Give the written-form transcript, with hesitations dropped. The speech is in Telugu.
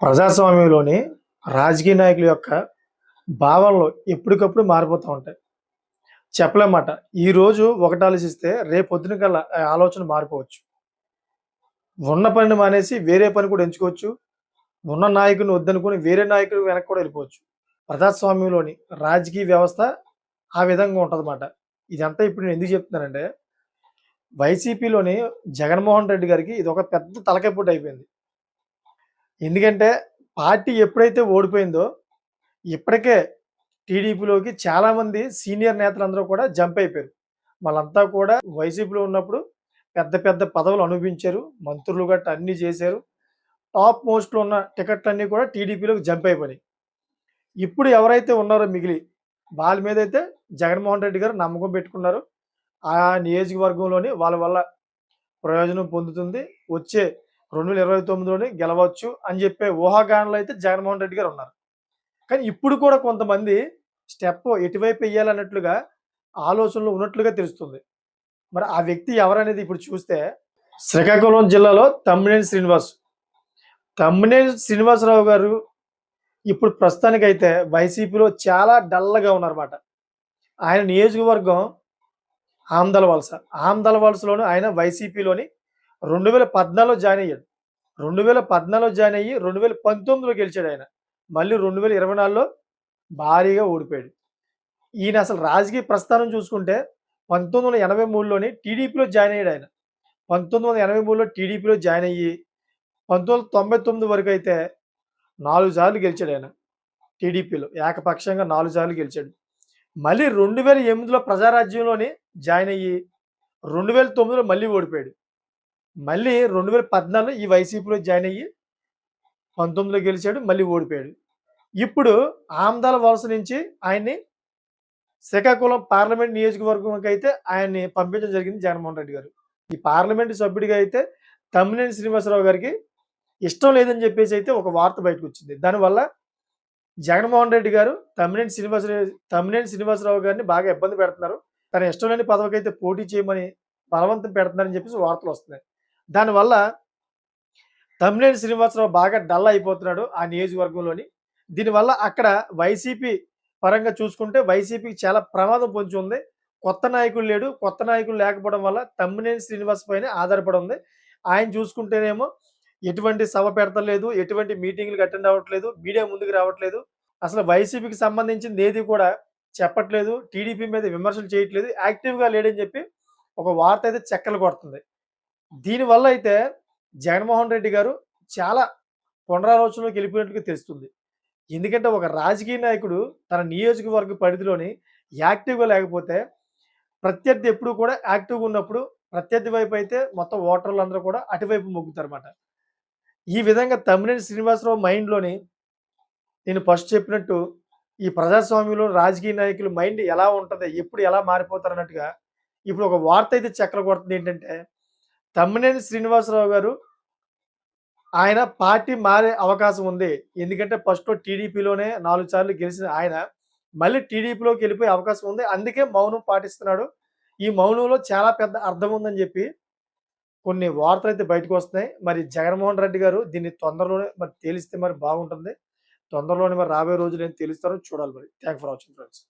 ప్రజాస్వామ్యంలోని రాజకీయ నాయకుల యొక్క భావనలు ఎప్పటికప్పుడు మారిపోతూ ఉంటాయి. చెప్పలేమాట. ఈరోజు ఒకటి ఆలోచిస్తే రేపొద్దున కల్లా ఆ ఆలోచన మారిపోవచ్చు. ఉన్న పనిని మానేసి వేరే పని కూడా ఎంచుకోవచ్చు. ఉన్న నాయకుడిని వద్దనుకొని వేరే నాయకుడి వెనక్కి కూడా వెళ్ళిపోవచ్చు. ప్రజాస్వామ్యంలోని రాజకీయ వ్యవస్థ ఆ విధంగా ఉంటదన్నమాట. ఇదంతా ఇప్పుడు నేను ఎందుకు చెప్తున్నానంటే, వైసీపీలోని జగన్మోహన్ రెడ్డి గారికి ఇదొక పెద్ద తలకాయ పోటు అయిపోయింది. ఎందుకంటే పార్టీ ఎప్పుడైతే ఓడిపోయిందో ఇప్పటికే టీడీపీలోకి చాలామంది సీనియర్ నేతలందరూ కూడా జంప్ అయిపోయారు. వాళ్ళంతా కూడా వైసీపీలో ఉన్నప్పుడు పెద్ద పెద్ద పదవులు అనుభవించారు. మంత్రులు గట్టా అన్నీ చేశారు. టాప్ మోస్ట్‌లో ఉన్న టికెట్లన్నీ కూడా టీడీపీలోకి జంప్ అయిపోయినాయి. ఇప్పుడు ఎవరైతే ఉన్నారో మిగిలి వాళ్ళ మీదైతే జగన్మోహన్ రెడ్డి గారు నమ్మకం పెట్టుకున్నారు. ఆ నియోజకవర్గంలోని వాళ్ళ వల్ల ప్రయోజనం పొందుతుంది. వచ్చే 2029లోనే గెలవచ్చు అని చెప్పే ఊహాగానాలు అయితే జగన్మోహన్ రెడ్డి గారు ఉన్నారు. కానీ ఇప్పుడు కూడా కొంతమంది స్టెప్ ఎటువైపు ఎయ్యాలన్నట్లుగా ఆలోచనలు ఉన్నట్లుగా తెలుస్తుంది. మరి ఆ వ్యక్తి ఎవరనేది ఇప్పుడు చూస్తే శ్రీకాకుళం జిల్లాలో తమ్మినేని శ్రీనివాస్. తమ్మినేని శ్రీనివాసరావు గారు ఇప్పుడు ప్రస్తుతానికైతే వైసీపీలో చాలా డల్‌గా ఉన్నారన్నమాట. ఆయన నియోజకవర్గం ఆమదల వలస. ఆమదల వలసలోను ఆయన వైసీపీలోని 2014లో జాయిన్ అయ్యాడు. 2014లో జాయిన్ అయ్యి 2019లో గెలిచాడాయన. మళ్ళీ 2024లో భారీగా ఓడిపోయాడు. ఈయన అసలు రాజకీయ ప్రస్థానం చూసుకుంటే 1983లోని టీడీపీలో జాయిన్ అయ్యాడాయన. 1983లో టీడీపీలో జాయిన్ అయ్యి 1999 వరకైతే 4 సార్లు గెలిచాడాయన టీడీపీలో. ఏకపక్షంగా 4 సార్లు గెలిచాడు. మళ్ళీ 2008లో ప్రజారాజ్యంలోని జాయిన్ అయ్యి 2009లో మళ్ళీ ఓడిపోయాడు. మళ్ళీ 2014లో ఈ వైసీపీలో జాయిన్ అయ్యి 19లో గెలిచాడు. మళ్ళీ ఓడిపోయాడు. ఇప్పుడు ఆమదాల వలస నుంచి ఆయన్ని శ్రీకాకుళం పార్లమెంట్ నియోజకవర్గంకైతే ఆయన్ని పంపించడం జరిగింది జగన్మోహన్ రెడ్డి గారు. ఈ పార్లమెంట్ సభ్యుడిగా అయితే తమ్మినేని శ్రీనివాసరావు గారికి ఇష్టం లేదని చెప్పేసి అయితే ఒక వార్త బయటకొచ్చింది. దానివల్ల జగన్మోహన్ రెడ్డి గారు తమ్మినేని శ్రీనివాసరావు గారిని బాగా ఇబ్బంది పెడుతున్నారు. తన ఇష్టం లేని పదవికైతే పోటీ చేయమని బలవంతం పెడుతున్నారని చెప్పేసి వార్తలొస్తున్నాయి. దానివల్ల తమ్మినేని శ్రీనివాసరావు బాగా డల్ అయిపోతున్నాడు ఆ నియోజకవర్గంలోని. దీనివల్ల అక్కడ వైసీపీ పరంగా చూసుకుంటే వైసీపీకి చాలా ప్రమాదం పొంచి ఉంది. కొత్త నాయకుడు లేడు. కొత్త నాయకుడు లేకపోవడం వల్ల తమ్మినేని శ్రీనివాస్ పైనే ఆధారపడి ఉంది. ఆయన చూసుకుంటేనేమో ఎటువంటి సభ పెడతలేదు. ఎటువంటి మీటింగ్‌లకి అటెండ్ అవ్వట్లేదు. మీడియా ముందుకు రావట్లేదు. అసలు వైసీపీకి సంబంధించింది ఏది కూడా చెప్పట్లేదు. టీడీపీ మీద విమర్శలు చేయట్లేదు. యాక్టివ్‌గా లేడని చెప్పి ఒక వార్త అయితే చక్కర్లు కొడుతుంది. దీనివల్ల అయితే జగన్మోహన్ రెడ్డి గారు చాలా పునరాలోచనలోకి వెళ్ళిపోయినట్టుగా తెలుస్తుంది. ఎందుకంటే ఒక రాజకీయ నాయకుడు తన నియోజకవర్గ పరిధిలోని యాక్టివ్‌గా లేకపోతే ప్రత్యర్థి ఎప్పుడు కూడా యాక్టివ్‌గా ఉన్నప్పుడు ప్రత్యర్థి వైపు అయితే మొత్తం ఓటర్లందరూ కూడా అటువైపు మొగ్గుతారన్నమాట. ఈ విధంగా తమ్మినేని శ్రీనివాసరావు మైండ్‌లోని నేను ఫస్ట్ చెప్పినట్టు ఈ ప్రజాస్వామ్యంలో రాజకీయ నాయకుల మైండ్ ఎలా ఉంటది? ఎప్పుడు ఎలా మారిపోతారన్నట్టుగా ఇప్పుడు ఒక వార్త అయితే చక్కర్లు కొడుతుంది ఏంటంటే తమ్మినేని శ్రీనివాసరావు గారు ఆయన పార్టీ మారే అవకాశం ఉంది. ఎందుకంటే ఫస్ట్‌లో టీడీపీలోనే 4 సార్లు గెలిచిన ఆయన మళ్ళీ టీడీపీలోకి వెళ్ళిపోయే అవకాశం ఉంది. అందుకే మౌనం పాటిస్తున్నాడు. ఈ మౌనంలో చాలా పెద్ద అర్థం ఉందని చెప్పి కొన్ని వార్తలైతే బయటకొస్తున్నాయి. మరి జగన్మోహన్ రెడ్డి గారు దీన్ని తొందరలోనే మరి తేలిస్తే మరి బాగుంటుంది. తొందరలోనే మరి రాబోయే రోజుల్లో ఏం తేలుస్తారో చూడాలి మరి. Thank for watching friends.